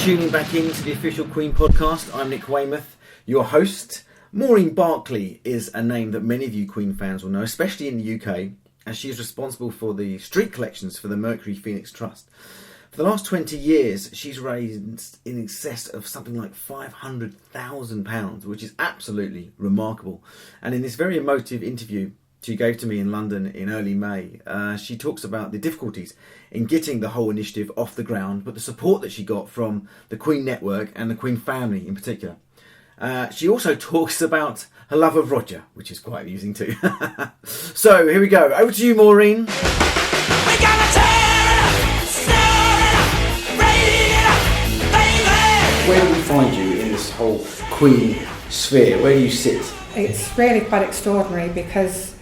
tuning back into the official Queen podcast. I'm Nick Weymouth, your host. Maureen Barclay is a name that many of you Queen fans will know, especially in the UK, as she is responsible for the street collections for the Mercury Phoenix Trust. For the last 20 years, she's raised in excess of something like £500,000, which is absolutely remarkable. And in this very emotive interview she gave to me in London in early May, she talks about the difficulties in getting the whole initiative off the ground, but the support that she got from the Queen Network and the Queen family in particular. She also talks about her love of Roger, which is quite amusing too. So here we go. Over to you, Maureen. Where do we find you in this whole Queen sphere? Where do you sit? It's really quite extraordinary because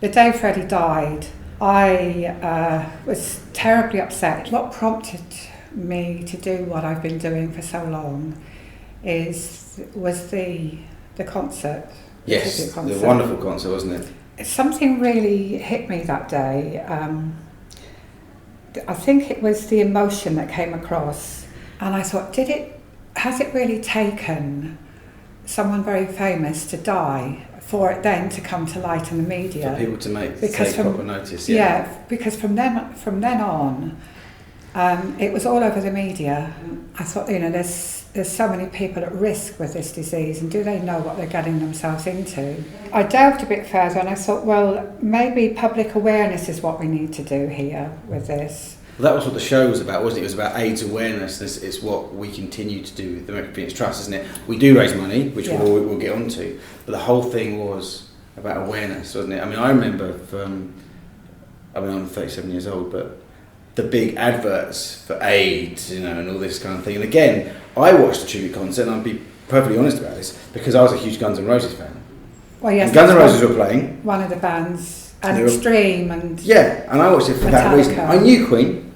the day Freddie died, I was terribly upset. What prompted me to do what I've been doing for so long was the concert. Yes, the wonderful concert, wasn't it? Something really hit me that day. I think it was the emotion that came across, and I thought, has it really taken someone very famous to die for it then to come to light in the media? For people to take proper notice. Yeah, because from then on, it was all over the media. I thought, there's so many people at risk with this disease, and do they know what they're getting themselves into? I delved a bit further and I thought, well, maybe public awareness is what we need to do here with this. Well, that was what the show was about, wasn't it? It was about AIDS awareness. It's what we continue to do with the Mercury Phoenix Trust, isn't it? We do raise money, which we'll get onto, but the whole thing was about awareness, wasn't it? I mean, I remember I'm 37 years old, but the big adverts for AIDS, and all this kind of thing. And again, I watched the tribute concert, and I'll be perfectly honest about this, because I was a huge Guns N' Roses fan. Well, yes, and Guns N' Roses were playing. One of the bands, and Extreme, and and I watched it for Metallica. that reason. I knew Queen.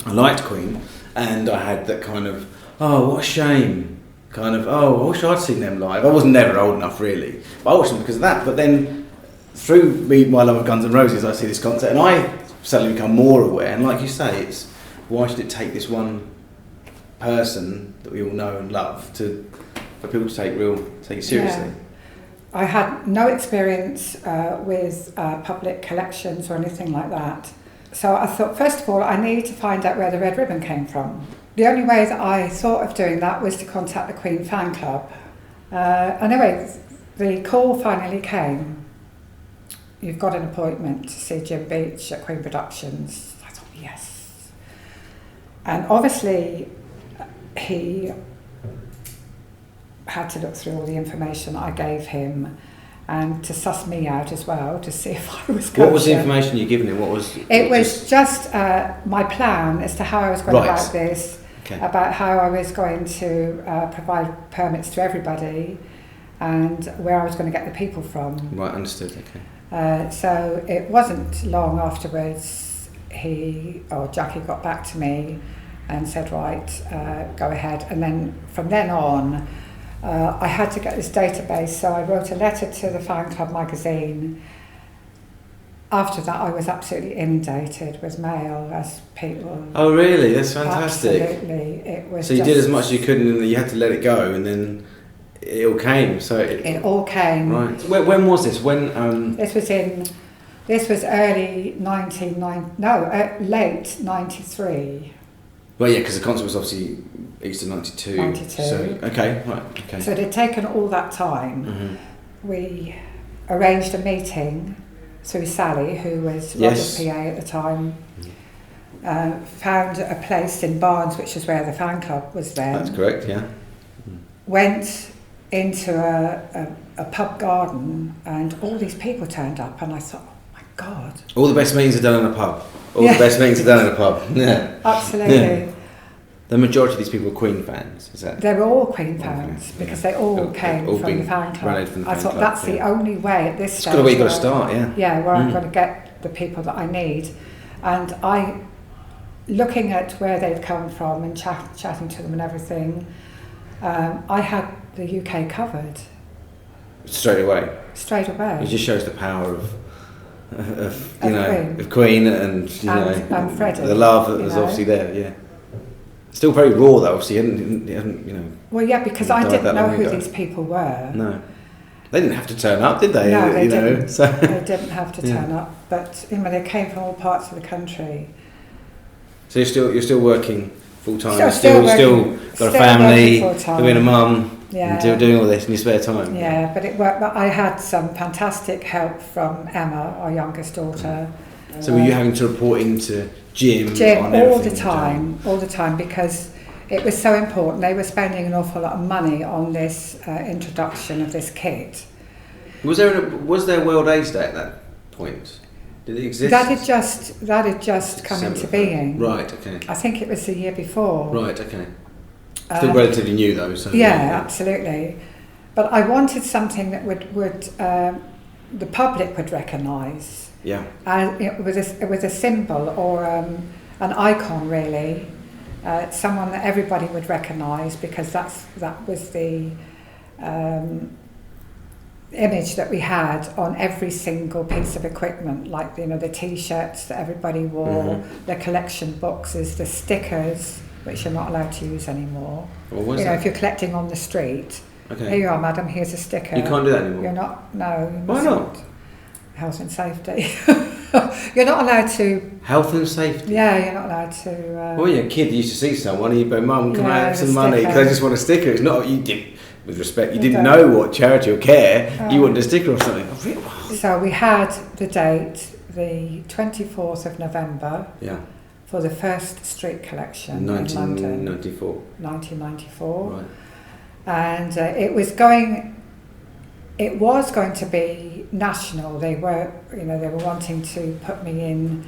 I liked Queen, and I had that kind of, oh, what a shame, kind of, oh, I wish I'd seen them live. I was never old enough, really, but I watched them because of that. But then, through my love of Guns N' Roses, I see this concert, and I suddenly become more aware. And like you say, it's why should it take this one person that we all know and love for people to take it seriously? Yeah. I had no experience with public collections or anything like that. So I thought, first of all, I need to find out where the red ribbon came from. The only way that I thought of doing that was to contact the Queen fan club. Anyway, the call finally came. You've got an appointment to see Jim Beach at Queen Productions. I thought, yes. And obviously, he had to look through all the information I gave him, and to suss me out as well, to see if I was kosher. What was the information you given him? It was just my plan as to how I was going about this, about how I was going to provide permits to everybody, and where I was going to get the people from. Right, understood, okay. So it wasn't long afterwards, Jackie got back to me and said, right, go ahead. And then from then on, I had to get this database, so I wrote a letter to the fan club magazine. After that, I was absolutely inundated with mail as people. Oh, really? That's fantastic. Absolutely, it was. So you did as much as you could, and then you had to let it go, and then it all came. So it all came. Right. When was this? When? This was early late '93. Well, yeah, because the concert was obviously Easter '92. So, okay. So it had taken all that time. Mm-hmm. We arranged a meeting through Sally, who was Roger's PA at the time. Mm-hmm. Found a place in Barnes, which is where the fan club was then. That's correct, yeah. Went into a pub garden, and all these people turned up, and I thought, oh my God. All the best meetings are done in a pub. The best meetings are done in a pub. Yeah. Absolutely. Yeah. The majority of these people were Queen fans, is that? They were all Queen fans, because they all came from the fan club. I thought that's the only way at this stage. It's got to where you've got to start, yeah. Yeah, where I'm going to get the people that I need. And looking at where they'd come from and chatting to them and everything, I had the UK covered. Straight away? Straight away. It just shows the power of Queen and Freddie, the love that was obviously there, yeah. Still very raw though. Obviously, he hadn't, you know. Well, yeah, because I didn't know who these people were. No, they didn't have to turn up, did they? No, they didn't. Know, so. They didn't have to turn up, but you know, they came from all parts of the country. So you're still working full time. Still got a family, being a mum, yeah. and doing all this in your spare time. Yeah, but it worked. But I had some fantastic help from Emma, our youngest daughter. So were you having to report into Jim all the time, because it was so important. They were spending an awful lot of money on this introduction of this kit. Was there World AIDS Day at that point? Did it exist? That had just come into being. Right. Okay. I think it was the year before. Right. Okay. Still relatively new though. So yeah, absolutely. But I wanted something that would the public would recognise. Yeah. With a symbol or an icon, really, someone that everybody would recognise, because that was the image that we had on every single piece of equipment, like the T-shirts that everybody wore, the collection boxes, the stickers, which you're not allowed to use anymore. If you're collecting on the street, here you are, madam. Here's a sticker. You can't do that anymore. You're not. No. Why not? Health and safety. You're not allowed to. Health and safety. Yeah, you're not allowed to. Well, you're a kid. You used to see someone, and you'd go, "Mum, can I have some money?" Because I just want a sticker. It's not you did. With respect, you didn't know what charity or care. You wanted a sticker or something. So we had the date, the 24th of November. Yeah. For the first street collection in London. 1994. Right. And it was going to be national. They were wanting to put me in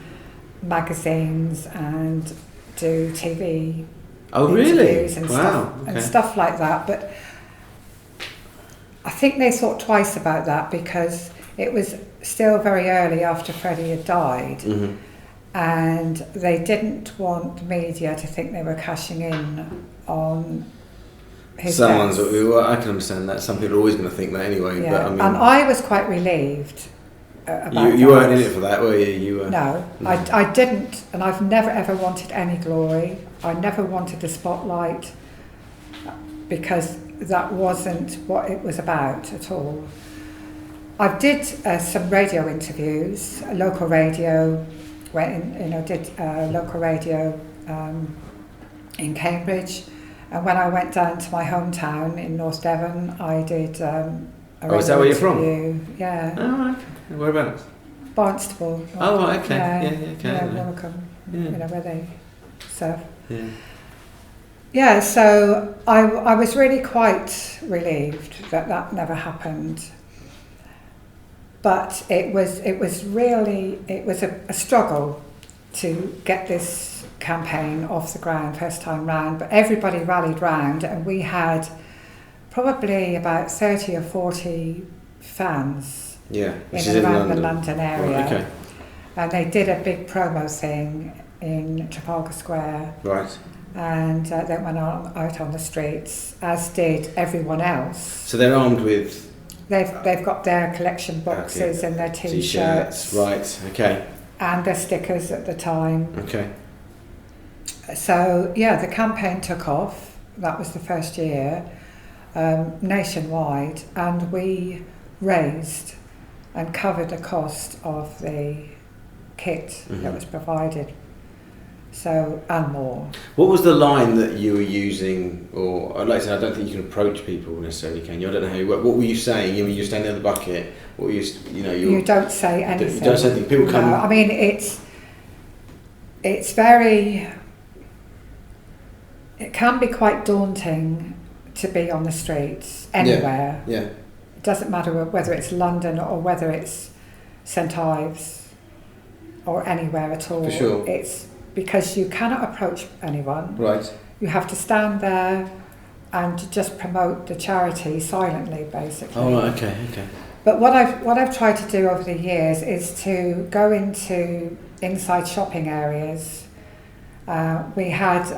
magazines and do TV interviews and stuff like that. But I think they thought twice about that, because it was still very early after Freddie had died. Mm-hmm. And they didn't want the media to think they were cashing in on his death. Well, I can understand that. Some people are always going to think that anyway. Yeah. But I mean, and I was quite relieved about you weren't in it for that, were you? No, I didn't, and I've never ever wanted any glory. I never wanted the spotlight, because that wasn't what it was about at all. I did some radio interviews, local radio. Did local radio in Cambridge, and when I went down to my hometown in North Devon, I did a radio is that where you're interview. From? Yeah. Oh, okay. Whereabouts? Barnstaple. Oh, okay. Yeah, okay. Yeah, Morecambe. Yeah. Where they surf. Yeah. Yeah, so I was really quite relieved that never happened. But it was a struggle to get this campaign off the ground first time round, but everybody rallied round, and we had probably about 30 or 40 fans in and around the London area. Right, okay. And they did a big promo thing in Trafalgar Square. Right. And then went out on the streets, as did everyone else. So they're armed with... They've got their collection boxes and their T-shirts. Right, okay. And their stickers at the time. Okay. So, yeah, the campaign took off. That was the first year, nationwide. And we raised and covered the cost of the kit that was provided. So, and more. What was the line that you were using, or I'd like to say, I don't think you can approach people necessarily, can you? I don't know how you work. What were you saying? You mean you're standing in the bucket? What were you don't say anything. You don't say anything. People come... No, I mean, it's very... It can be quite daunting to be on the streets anywhere. Yeah. It doesn't matter whether it's London or whether it's St Ives or anywhere at all. For sure. It's because you cannot approach anyone. Right. You have to stand there and just promote the charity silently, basically. Oh, right, okay. But what I've tried to do over the years is to go into inside shopping areas. We had,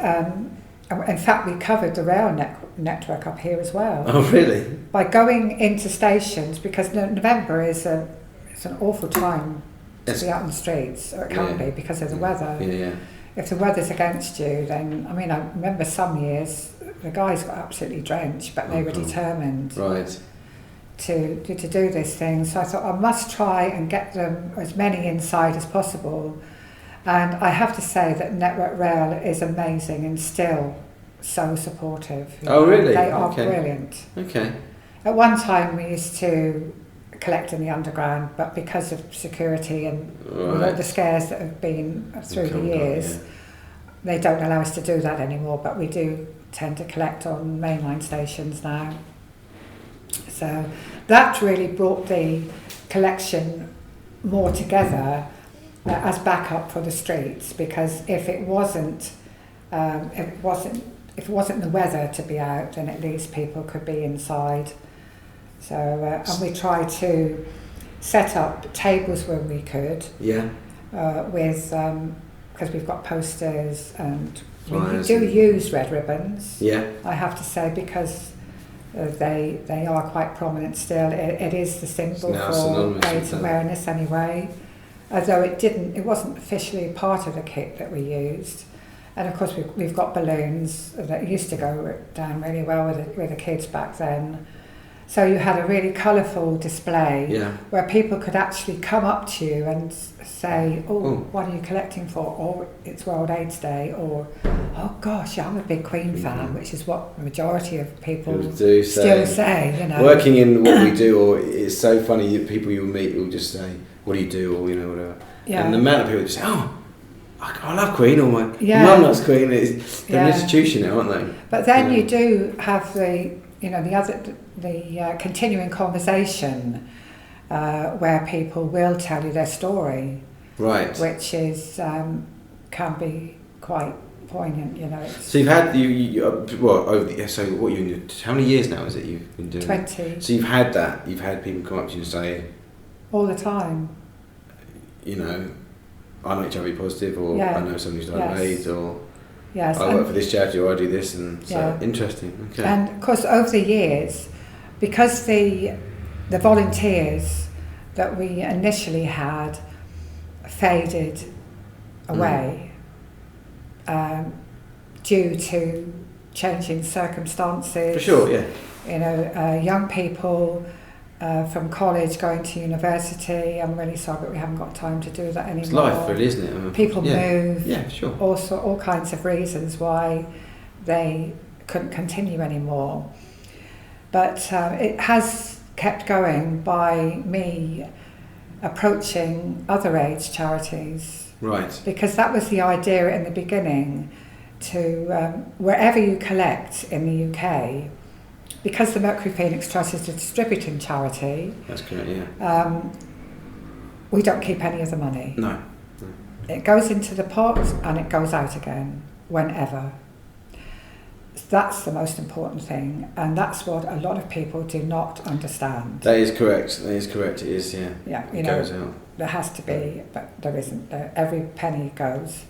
in fact, we covered the rail network up here as well. Oh, really? By going into stations, because November is it's an awful time to be out on the streets, or it can be because of the weather. Yeah. if the weather's against you, then, I mean, I remember some years the guys got absolutely drenched, but they were determined to do this thing. So I thought I must try and get them as many inside as possible. And I have to say that Network Rail is amazing and still so supportive. Oh, really? They are brilliant. Okay. At one time we used to collect in the underground, but because of security and with all the scares that have been through the years, they don't allow us to do that anymore, but we do tend to collect on mainline stations now. So that really brought the collection more together as backup for the streets, because if it wasn't the weather to be out, then at least people could be inside. So and we try to set up tables when we could. Yeah. With because we've got posters and we Flyers. use red ribbons. Yeah. I have to say, because they are quite prominent still. It is the symbol for AIDS awareness anyway. Although it wasn't officially part of the kit that we used. And of course we've got balloons that used to go down really well with the kids back then. So you had a really colourful display where people could actually come up to you and say, what are you collecting for? Or it's World AIDS Day, or, oh gosh, I'm a big Queen fan, which is what the majority of people still say, you know. Working in what we do, or it's so funny, people you meet will just say, what do you do, or, you know, whatever. Yeah. And the amount of people just say, I love Queen, or my mum loves Queen. They're an institution now, aren't they? But then you do have the continuing conversation where people will tell you their story, right? Which is can be quite poignant, you know. So you've had how many years now is it you've been doing? 20. So you've had that. You've had people come up to you and say, all the time, you know, I'm HIV positive, or I know somebody who's died of AIDS, or I work for this charity, or I do this, and so interesting. Okay. And of course, over the years, because the volunteers that we initially had faded away due to changing circumstances. For sure, yeah. You know, young people from college going to university. I'm really sorry, but we haven't got time to do that anymore. It's life, really, isn't it? I mean, people move. Yeah, sure. All kinds of reasons why they couldn't continue anymore. But it has kept going by me approaching other AIDS charities. Right. Because that was the idea in the beginning, to wherever you collect in the UK, because the Mercury Phoenix Trust is a distributing charity. That's correct, yeah. We don't keep any of the money. No. It goes into the pot and it goes out again, whenever. That's the most important thing, and that's what a lot of people do not understand. That is correct. It is, yeah. Yeah, it goes out. There has to be, but there isn't. Every penny goes.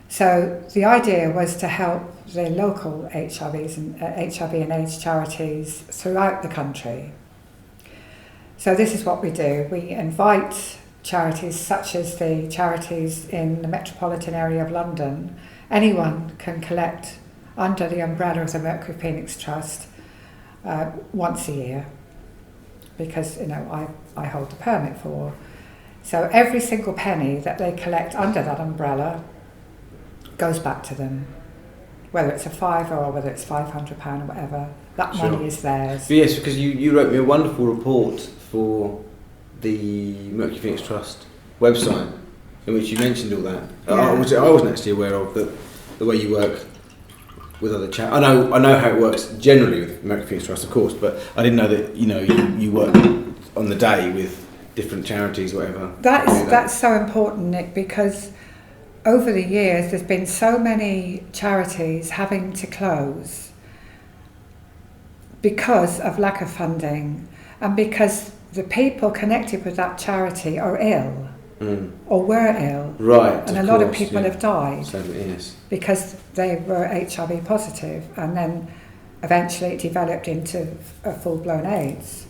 So the idea was to help the local HIV and AIDS charities throughout the country. So this is what we do. We invite charities such as the charities in the metropolitan area of London. Anyone can collect under the umbrella of the Mercury Phoenix Trust once a year, because I hold the permit for. So every single penny that they collect under that umbrella goes back to them, whether it's a £5 or whether it's £500 or whatever. That money is theirs. Yes, because you wrote me a wonderful report for the Mercury Phoenix Trust website, in which you mentioned all that, which I wasn't actually aware of, the way you work with other charities. I know how it works generally with Mercury Phoenix Trust, of course, but I didn't know that you work on the day with different charities, whatever. That's so important, Nick, because over the years there's been so many charities having to close because of lack of funding, and because the people connected with that charity are ill or were ill. Right. And a lot of people have died yes. because they were HIV positive, and then eventually it developed into a full-blown AIDS,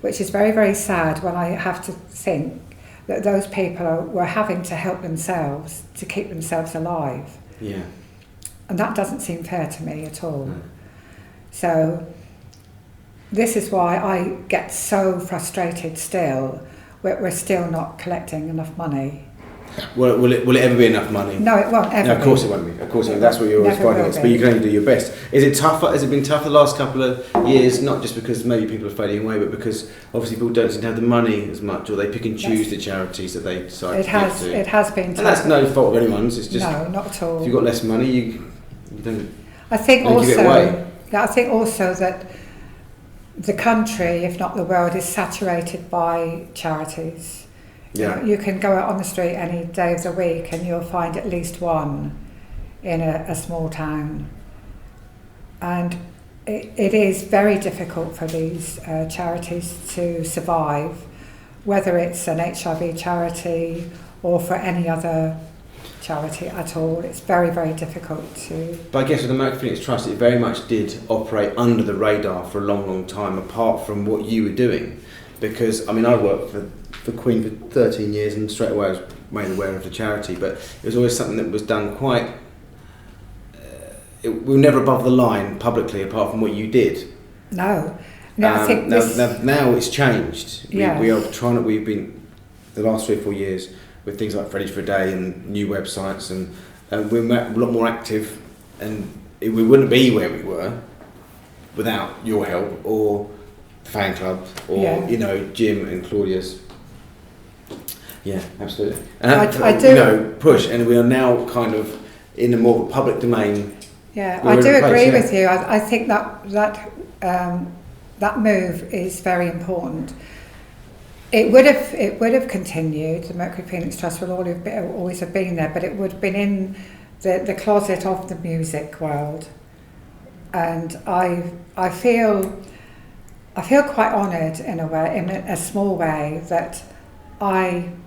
which is very, very sad when I have to think that those people were having to help themselves to keep themselves alive. Yeah. And that doesn't seem fair to me at all. No. So this is why I get so frustrated still. We're still not collecting enough money. Will it ever be enough money? No, it won't ever. No, of course it won't be. Of course it won't. That's what you're always Never fighting will against. be. But you can only do your best. Is it tougher? Has it been tough the last couple of years? Not just because maybe people are fading away, but because obviously people don't seem to have the money as much, or they pick and choose the charities that they decide to give to. It has been tough. And that's no fault of anyone's. It's just no, not at all. if you've got less money, you don't. I think don't give it away. I think also that the country, if not the world, is saturated by charities. Yeah. You can go out on the street any day of the week and you'll find at least one in a small town. And it is very difficult for these charities to survive, whether it's an HIV charity or for any other charity at all. It's very, very difficult to... But I guess with the Mercury Phoenix Trust, it very much did operate under the radar for a long, long time, apart from what you were doing. Because, I mean, I worked for Queen for 13 years and straight away I was made aware of the charity, but it was always something that was done quite... we were never above the line publicly, apart from what you did. No. I think now it's changed. Yes. We are trying to... We've been, the last 3 or 4 years, with things like Freddie for a Day and new websites, and we're a lot more active, and we wouldn't be where we were without your help, or the fan club, or Jim and Claudia's. Yeah, absolutely. And I do push, and we are now kind of in a more public domain. Yeah, I do agree with you. I think that move is very important. It would have continued. The Mercury Phoenix Trust will always have been there, but it would have been in the closet of the music world. And I feel quite honoured in a way, in a small way, that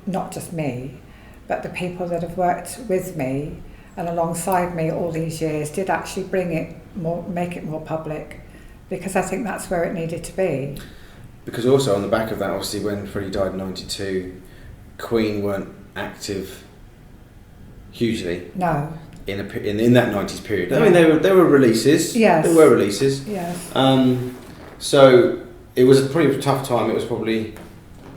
not just me, but the people that have worked with me and alongside me all these years did actually make it more public, because I think that's where it needed to be. Because also on the back of that, obviously when Freddie died in '92, Queen weren't active hugely. No. In that '90s period. Yeah. I mean, there were releases. Yes. There were releases. Yes. So it was a pretty tough time. It was probably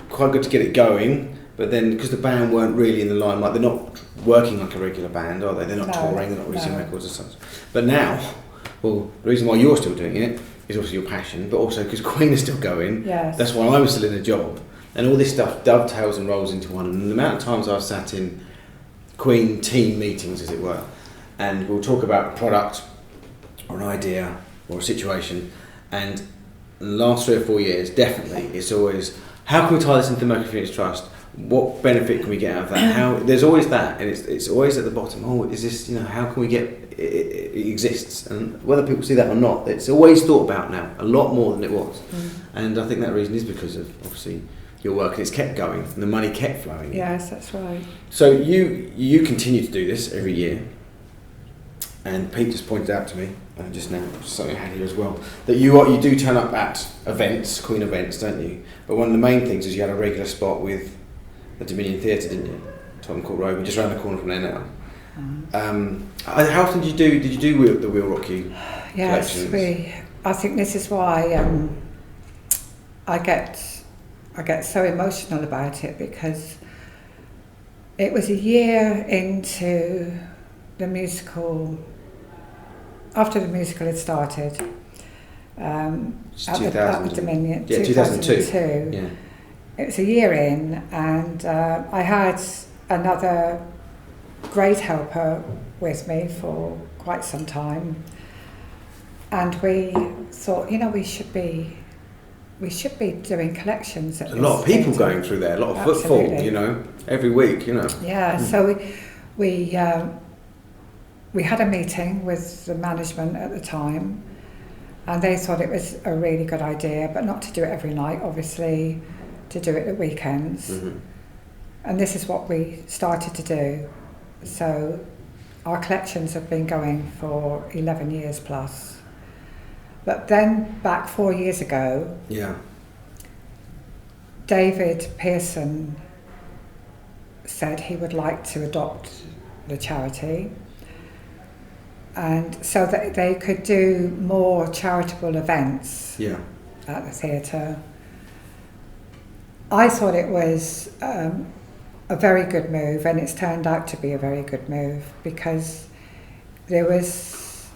quite good to get it going, but then because the band weren't really in the limelight, they're not working like a regular band, are they? They're not touring, they're not releasing records as such. But now, well, the reason why you're still doing it is obviously your passion, but also because Queen is still going. Yes. That's why I'm still in a job, and all this stuff dovetails and rolls into one. And the amount of times I've sat in Queen team meetings, as it were, and we'll talk about a product or an idea or a situation, and in the last 3 or 4 years, definitely, it's always, how can we tie this into the Mercury Phoenix Trust? What benefit can we get out of that? There's always that, and it's always at the bottom. Oh, is this? How can we get? It exists, and whether people see that or not, it's always thought about now a lot more than it was. And I think that reason is because of obviously your work, and it's kept going, and the money kept flowing. Yes, that's right. So you continue to do this every year, and Pete just pointed out to me just now, something I had here as well, that you do turn up at events, Queen events, don't you? But one of the main things is you had a regular spot with the Dominion Theatre, didn't you? Tottenham Court Road, we're just around the corner from there now. How often did you do the We'll Rock You collections? Yes, I think this is why I get so emotional about it, because it was a year into the musical, after the musical had started, at the Dominion, 2002. Yeah. It was a year in, and I had another great helper with me for quite some time, and we thought, we should be doing collections at a lot of people going through there, a lot of footfall, every week, Yeah, so we had a meeting with the management at the time, and they thought it was a really good idea, but not to do it every night, obviously, to do it at weekends. Mm-hmm. And this is what we started to do. So our collections have been going for 11 years plus. But then back 4 years ago, yeah, David Pearson said he would like to adopt the charity, and so that they could do more charitable events at the theatre. I thought it was a very good move, and it's turned out to be a very good move, because there was,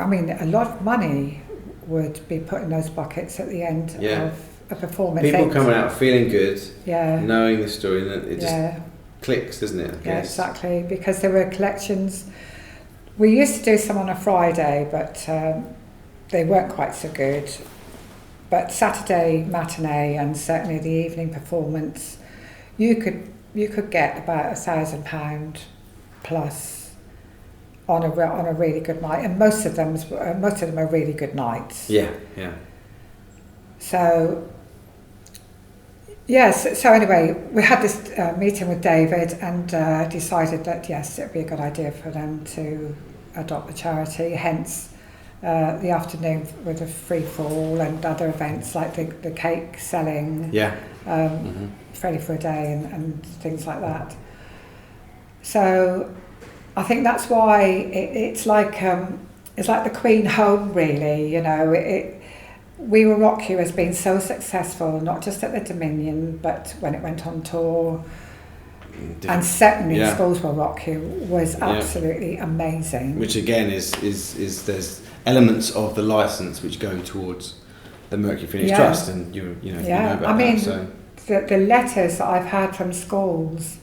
I mean, a lot of money would be put in those buckets at the end of a performance. People coming out feeling good, yeah, knowing the story, and it just clicks, doesn't it? I guess. Yeah, exactly, because there were collections. We used to do some on a Friday, but they weren't quite so good. But Saturday matinee and certainly the evening performance, you could get about £1,000 plus on a really good night, and most of them are really good nights. Yeah. So yes. So anyway, we had this meeting with David and decided that yes, it'd be a good idea for them to adopt the charity. Hence, the afternoon with a free fall and other events like the cake selling. Freddie for a day and things like that. So I think that's why it's like the Queen home, really. You know, We Will Rock You has been so successful, not just at the Dominion, but when it went on tour. And certainly Schools Will Rock You was absolutely amazing. Which again is there's elements of the licence which go towards the Mercury Phoenix Trust, and you know about that. So. The letters that I've had from schools,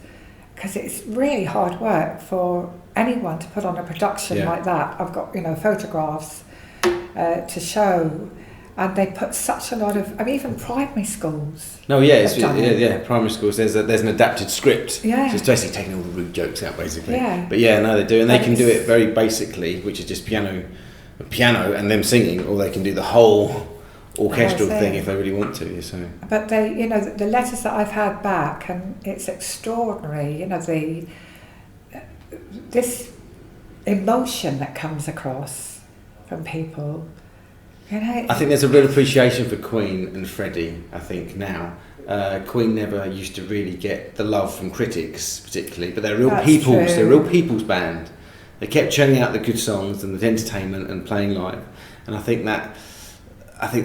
because it's really hard work for anyone to put on a production like that. I've got photographs to show, and they put such a lot of. I mean, even primary schools. No, primary schools. There's an adapted script. Yeah, it's basically taking all the rude jokes out, basically. Yeah. But they do, and they can do it very basically, which is just piano, and them singing, or they can do the whole orchestral thing if they really want to. So. But they, the letters that I've had back, and it's extraordinary. This emotion that comes across from people. I think there's a real appreciation for Queen and Freddie. I think now. Queen never used to really get the love from critics, particularly, but they're real peoples. They're a real people's band. They kept churning out the good songs and the entertainment and playing live, and I think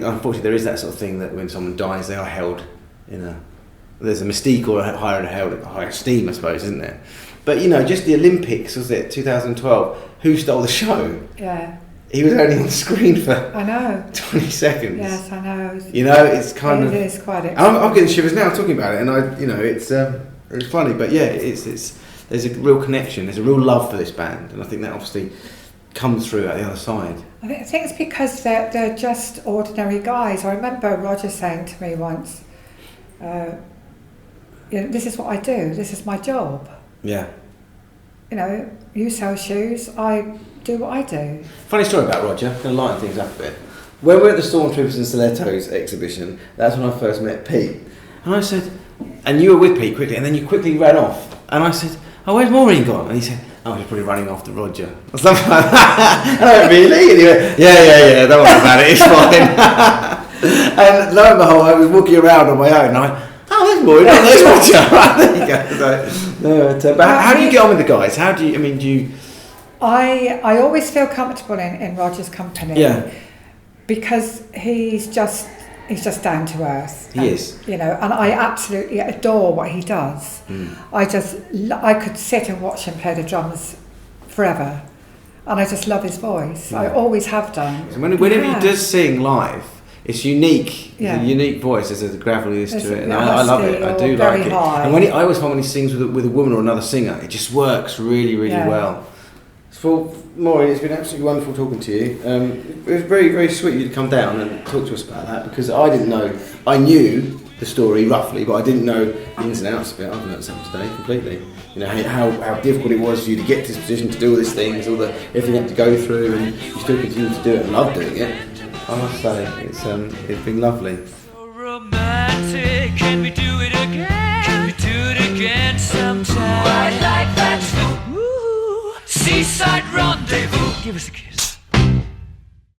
unfortunately there is that sort of thing that when someone dies, they are held there's a mystique or held high esteem, I suppose, isn't there? But just the Olympics, was it 2012? Who stole the show? Yeah. He was only on screen for 20 seconds. Yes, I know. It's kind of. It is quite. I'm getting shivers now talking about it, and it's funny, but it's there's a real connection. There's a real love for this band, and I think that obviously comes through at the other side. I think it's because they're just ordinary guys. I remember Roger saying to me once, "This is what I do. This is my job." Yeah. You sell shoes. I do what I do. Funny story about Roger. Going to lighten things up a bit. When we were at the Stormtroopers and Stilettos exhibition, that's when I first met Pete. And I said, and you were with Pete quickly, and then you quickly ran off. And I said, "Oh, where's Maureen gone?" And he said, "Oh, he's probably running after Roger." Or something like that. And I went, "Really?" And he went, yeah, don't worry about it, it's fine. And lo and behold, I was walking around on my own, and I went, "Oh, there's Maureen, there's Roger." Right, there you go. So, but how do you get on with the guys? Do you... I always feel comfortable in Roger's company. Yeah. Because he's just down to earth. He is. And I absolutely adore what he does. I could sit and watch him play the drums forever, and I just love his voice. I always have done. So whenever he does sing live, it's unique. It's a unique voice. There's a gravelness to it, and I love it. I do like it. High. And I always find when he sings with a woman or another singer, it just works really, really well. Well, Maureen, it's been absolutely wonderful talking to you. It was very, very sweet of you to come down and talk to us about that, because I didn't know. I knew the story roughly, but I didn't know the ins and outs of it. I've learned something today completely. How difficult it was for you to get to this position, to do all these things, everything you had to go through, and you still continue to do it and love doing it. I must say, it's been lovely. So romantic, can we do it again? Can we do it again sometime? I'd like that too. Seaside rendezvous. Give us a kiss.